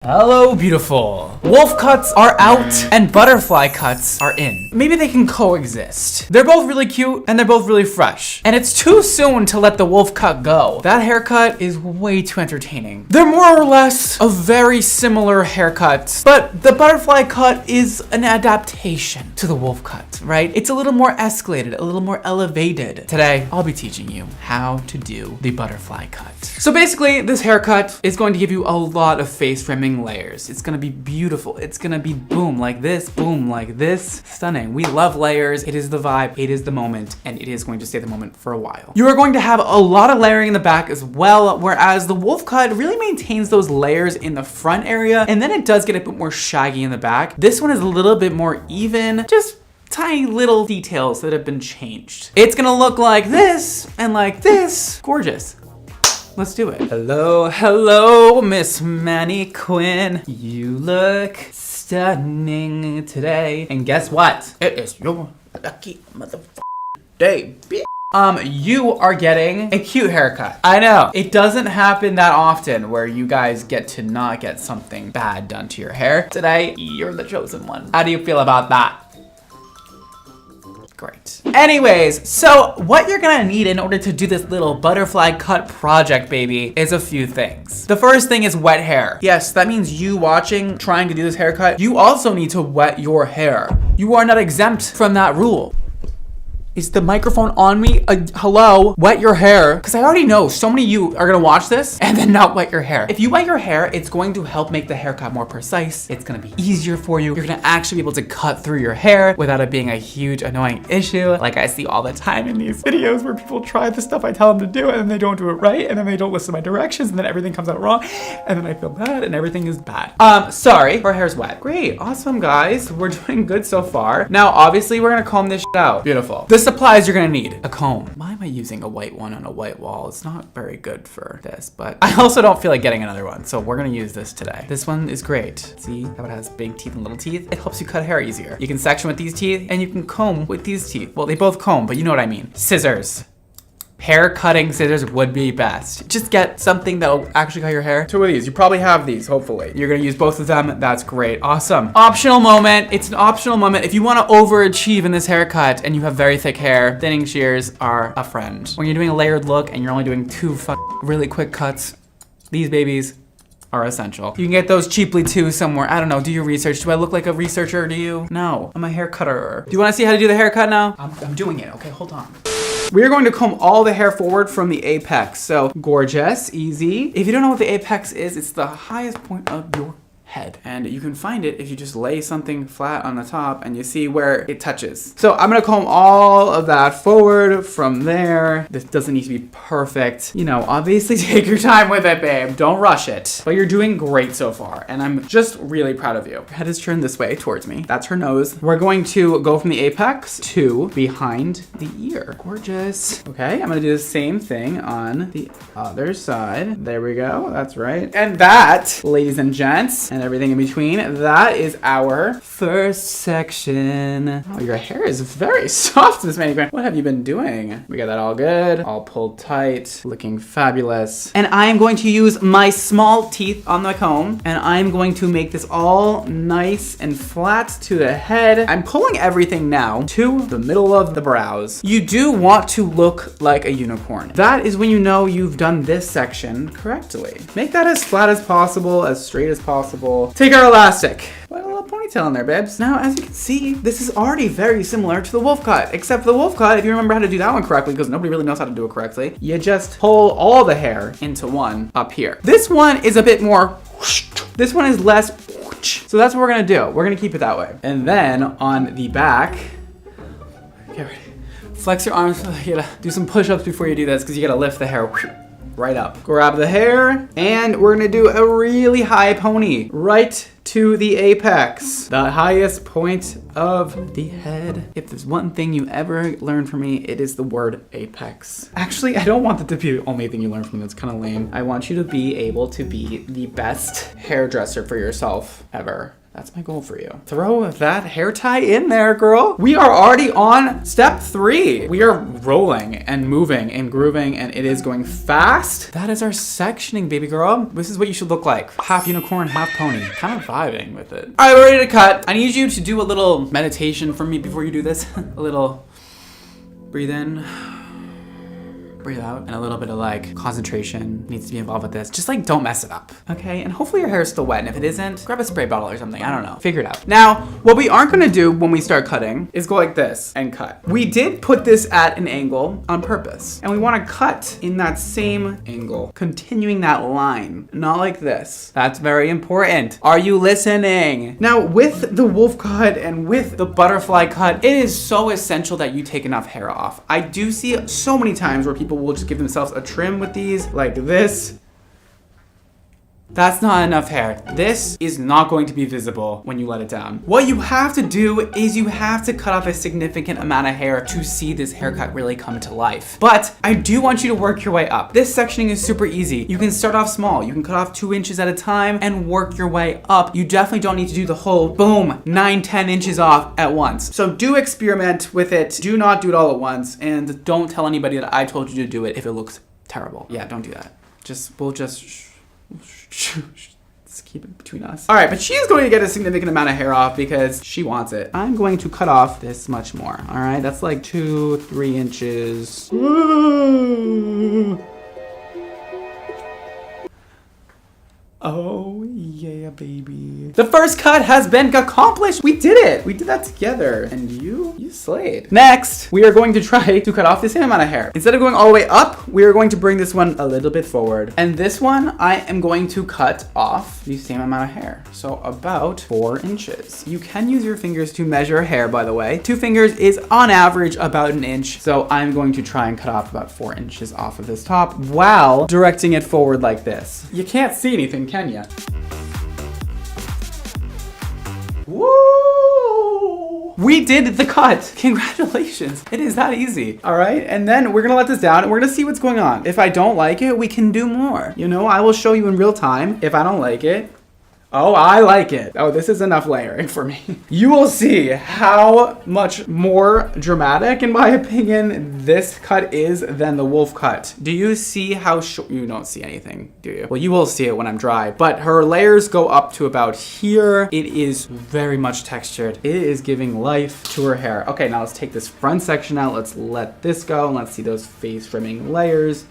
Hello, beautiful. Wolf cuts are out and butterfly cuts are in. Maybe they can coexist. They're both really cute and they're both really fresh. And it's too soon to let the wolf cut go. That haircut is way too entertaining. They're more or less a very similar haircut, but the butterfly cut is an adaptation to the wolf cut, right? It's a little more escalated, a little more elevated. Today, I'll be teaching you how to do the butterfly cut. So basically, this haircut is going to give you a lot of face trimming layers. It's gonna be beautiful. It's gonna be boom like this, boom like this. Stunning. We love layers. It is the vibe, it is the moment, and it is going to stay the moment for a while. You are going to have a lot of layering in the back as well, whereas the wolf cut really maintains those layers in the front area, and then it does get a bit more shaggy in the back. This one is a little bit more even, just tiny little details that have been changed. It's gonna look like this and like this. Gorgeous. Let's do it. Hello, hello, Miss Manny Quinn. You look stunning today. And guess what? It is your lucky motherfucking day, bitch. You are getting a cute haircut. I know, it doesn't happen that often where you guys get to not get something bad done to your hair. Today, you're the chosen one. How do you feel about that? Great. Anyways, so what you're gonna need in order to do this little butterfly cut project, baby, is a few things. The first thing is wet hair. Yes, that means you watching, trying to do this haircut, you also need to wet your hair. You are not exempt from that rule. Is the microphone on me? Hello? Wet your hair. Because I already know so many of you are gonna watch this and then not wet your hair. If you wet your hair, it's going to help make the haircut more precise. It's gonna be easier for you. You're gonna actually be able to cut through your hair without it being a huge annoying issue. Like I see all the time in these videos where people try the stuff I tell them to do and then they don't do it right and then they don't listen to my directions and then everything comes out wrong and then I feel bad and everything is bad. Sorry, our hair's wet. Great, awesome guys. We're doing good so far. Now, obviously we're gonna comb this shit out. Beautiful. The supplies you're gonna need: a comb. Why am I using a white one on a white wall? It's not very good for this, but I also don't feel like getting another one, so we're gonna use this today. This one is great. See how it has big teeth and little teeth? It helps you cut hair easier. You can section with these teeth and you can comb with these teeth. Well, they both comb, but you know what I mean. Scissors. Hair cutting scissors would be best. Just get something that'll actually cut your hair. Two of these, you probably have these, hopefully. You're gonna use both of them, that's great, awesome. Optional moment, it's an optional moment. If you wanna overachieve in this haircut and you have very thick hair, thinning shears are a friend. When you're doing a layered look and you're only doing two really quick cuts, these babies are essential. You can get those cheaply too somewhere. I don't know, do your research. Do I look like a researcher to you? No, I'm a hair cutter. Do you wanna see how to do the haircut now? I'm doing it, okay, hold on. We are going to comb all the hair forward from the apex. So gorgeous, easy. If you don't know what the apex is, it's the highest point of your head. And you can find it if you just lay something flat on the top and you see where it touches. So I'm gonna comb all of that forward from there. This doesn't need to be perfect. You know, obviously take your time with it, babe. Don't rush it. But you're doing great so far. And I'm just really proud of you. Your head is turned this way towards me. That's her nose. We're going to go from the apex to behind the ear. Gorgeous. Okay, I'm gonna do the same thing on the other side. There we go, that's right. And that, ladies and gents, and everything in between, that is our first section. Oh, your hair is very soft, Miss Manny Quinn. What have you been doing? We got that all good, all pulled tight, looking fabulous. And I am going to use my small teeth on the comb, and I'm going to make this all nice and flat to the head. I'm pulling everything now to the middle of the brows. You do want to look like a unicorn. That is when you know you've done this section correctly. Make that as flat as possible, as straight as possible. Take our elastic. Put a little ponytail in there, babes. Now, as you can see, this is already very similar to the wolf cut, except for the wolf cut, if you remember how to do that one correctly, because nobody really knows how to do it correctly, you just pull all the hair into one up here. This one is a bit more whoosh. This one is less whoosh. So that's what we're gonna do. We're gonna keep it that way. And then on the back, get ready. Flex your arms. You gotta do some push-ups before you do this, because you gotta lift the hair right up. Grab the hair, and we're gonna do a really high pony right to the apex, the highest point of the head. If there's one thing you ever learn from me, it is the word apex. Actually, I don't want that to be the only thing you learn from me. That's kind of lame. I want you to be able to be the best hairdresser for yourself ever. That's my goal for you. Throw that hair tie in there, girl. We are already on step 3. We are rolling and moving and grooving, and it is going fast. That is our sectioning, baby girl. This is what you should look like. Half unicorn, half pony. Kind of vibing with it. All right, we're ready to cut. I need you to do a little meditation for me before you do this. A little breathe in. Breathe out, and a little bit of like concentration needs to be involved with this. Just like don't mess it up, okay? And hopefully your hair is still wet, and if it isn't, grab a spray bottle or something. I don't know, figure it out. Now, what we aren't gonna do when we start cutting is go like this and cut. We did put this at an angle on purpose, and we wanna cut in that same angle, continuing that line, not like this. That's very important. Are you listening? Now, with the wolf cut and with the butterfly cut, it is so essential that you take enough hair off. I do see so many times where people will just give themselves a trim with these like this. That's not enough hair. This is not going to be visible when you let it down. What you have to do is you have to cut off a significant amount of hair to see this haircut really come to life. But I do want you to work your way up. This sectioning is super easy. You can start off small. You can cut off 2 inches at a time and work your way up. You definitely don't need to do the whole boom, 9-10 inches off at once. So do experiment with it. Do not do it all at once, and don't tell anybody that I told you to do it if it looks terrible. Yeah, don't do that. We'll just keep it between us. All right, but she is going to get a significant amount of hair off because she wants it. I'm going to cut off this much more. All right, that's like 2-3 inches. Oh yeah, baby. The first cut has been accomplished. We did it. We did that together. And you slayed. Next, we are going to try to cut off the same amount of hair. Instead of going all the way up, we are going to bring this one a little bit forward. And this one, I am going to cut off the same amount of hair. So about 4 inches. You can use your fingers to measure hair, by the way. 2 fingers is on average about 1 inch. So I'm going to try and cut off about 4 inches off of this top while directing it forward like this. You can't see anything, can you? Woo! We did the cut. Congratulations. It is that easy. All right. And then we're going to let this down and we're going to see what's going on. If I don't like it, we can do more. You know, I will show you in real time. If I don't like it, oh, I like it. Oh, this is enough layering for me. You will see how much more dramatic, in my opinion, this cut is than the wolf cut. Do you see how short? You don't see anything, do you? Well, you will see it when I'm dry, but her layers go up to about here. It is very much textured. It is giving life to her hair. Okay, now let's take this front section out. Let's let this go and let's see those face trimming layers.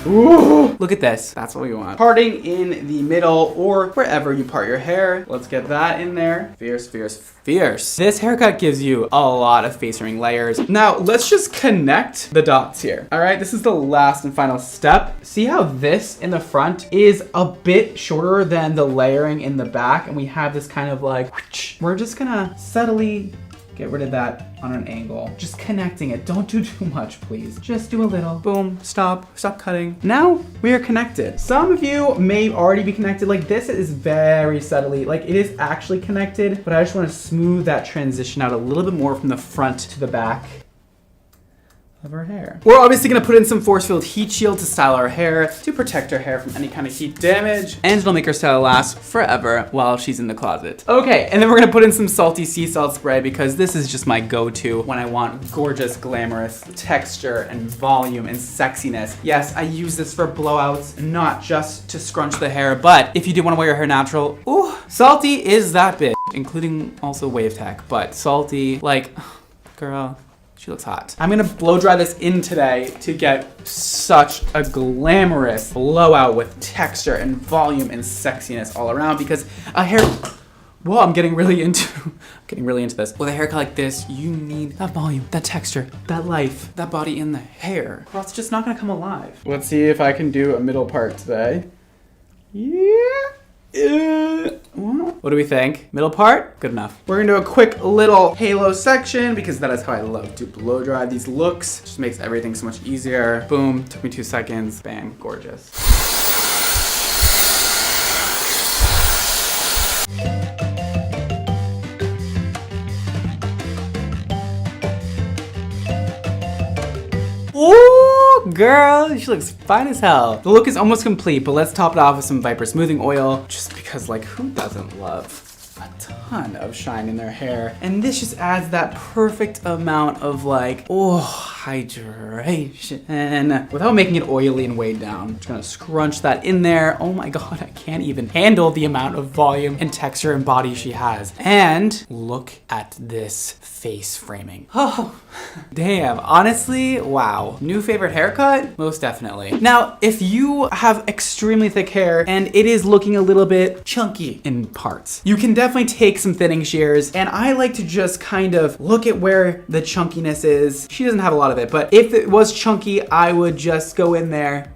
Ooh, look at this. That's what we want. Parting in the middle or wherever you part your hair. Let's get that in there. Fierce, fierce, fierce. This haircut gives you a lot of face ring layers. Now, let's just connect the dots here. All right, this is the last and final step. See how this in the front is a bit shorter than the layering in the back, and we have this kind of like, we're just gonna subtly get rid of that on an angle. Just connecting it. Don't do too much, please. Just do a little. Boom. Stop. Stop cutting. Now we are connected. Some of you may already be connected. Like this is very subtly, like it is actually connected, but I just want to smooth that transition out a little bit more from the front to the back of her hair. We're obviously gonna put in some force field heat shield to style our hair, to protect her hair from any kind of heat damage, and it'll make her style last forever while she's in the closet. Okay, and then we're gonna put in some salty sea salt spray because this is just my go-to when I want gorgeous, glamorous texture and volume and sexiness. Yes, I use this for blowouts, not just to scrunch the hair, but if you do wanna wear your hair natural, ooh, salty is that bitch, including also wave tech, but salty, like, girl, she looks hot. I'm gonna blow dry this in today to get such a glamorous blowout with texture and volume and sexiness all around because a hair, well, I'm getting really into this. With a haircut like this, you need that volume, that texture, that life, that body in the hair, or else it's just not gonna come alive. Let's see if I can do a middle part today. Yeah. What do we think? Middle part? Good enough. We're gonna do a quick little halo section because that is how I love to blow dry these looks. Just makes everything so much easier. Boom, took me 2 seconds. Bang, gorgeous. Ooh, girl, she looks fine as hell. The look is almost complete, but let's top it off with some Viper smoothing oil, just because like who doesn't love a ton of shine in their hair? And this just adds that perfect amount of like, hydration without making it oily and weighed down. I'm just gonna scrunch that in there. Oh my God, I can't even handle the amount of volume and texture and body she has. And look at this face framing. Oh, damn, honestly, wow. New favorite haircut? Most definitely. Now, if you have extremely thick hair and it is looking a little bit chunky in parts, you can definitely take some thinning shears, and I like to just kind of look at where the chunkiness is. She doesn't have a lot of it, but if it was chunky, I would just go in there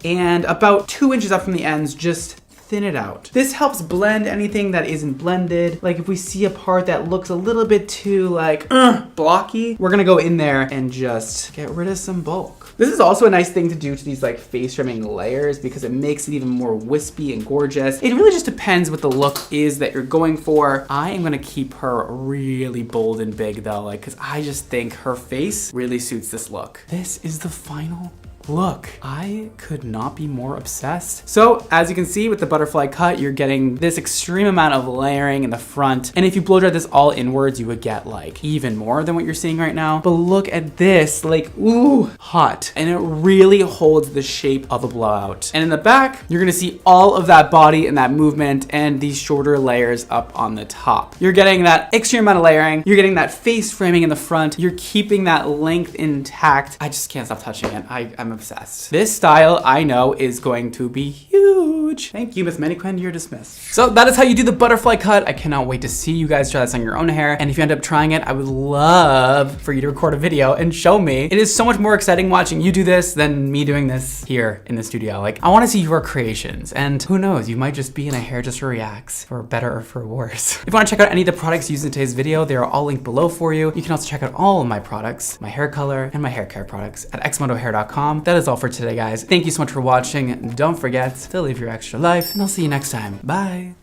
and about 2 inches up from the ends, just thin it out. This helps blend anything that isn't blended. Like if we see a part that looks a little bit too like blocky, we're gonna go in there and just get rid of some bulk. This is also a nice thing to do to these like face trimming layers because it makes it even more wispy and gorgeous. It really just depends what the look is that you're going for. I am gonna keep her really bold and big though, like, cause I just think her face really suits this look. This is the final look. I could not be more obsessed. So as you can see with the butterfly cut, you're getting this extreme amount of layering in the front. And if you blow dry this all inwards, you would get like even more than what you're seeing right now. But look at this, like, ooh, hot. And it really holds the shape of a blowout. And in the back, you're gonna see all of that body and that movement and these shorter layers up on the top. You're getting that extreme amount of layering. You're getting that face framing in the front. You're keeping that length intact. I just can't stop touching it. I'm obsessed. This style, I know, is going to be huge. Thank you, Miss Maniquin, you're dismissed. So that is how you do the butterfly cut. I cannot wait to see you guys try this on your own hair. And if you end up trying it, I would love for you to record a video and show me. It is so much more exciting watching you do this than me doing this here in the studio. Like, I want to see your creations. And who knows, you might just be in a Hairdresser Reacts, for better or for worse. If you want to check out any of the products used in today's video, they are all linked below for you. You can also check out all of my products, my hair color and my hair care products at xmondohair.com. That is all for today, guys. Thank you so much for watching. Don't forget to live your extra life, and I'll see you next time. Bye.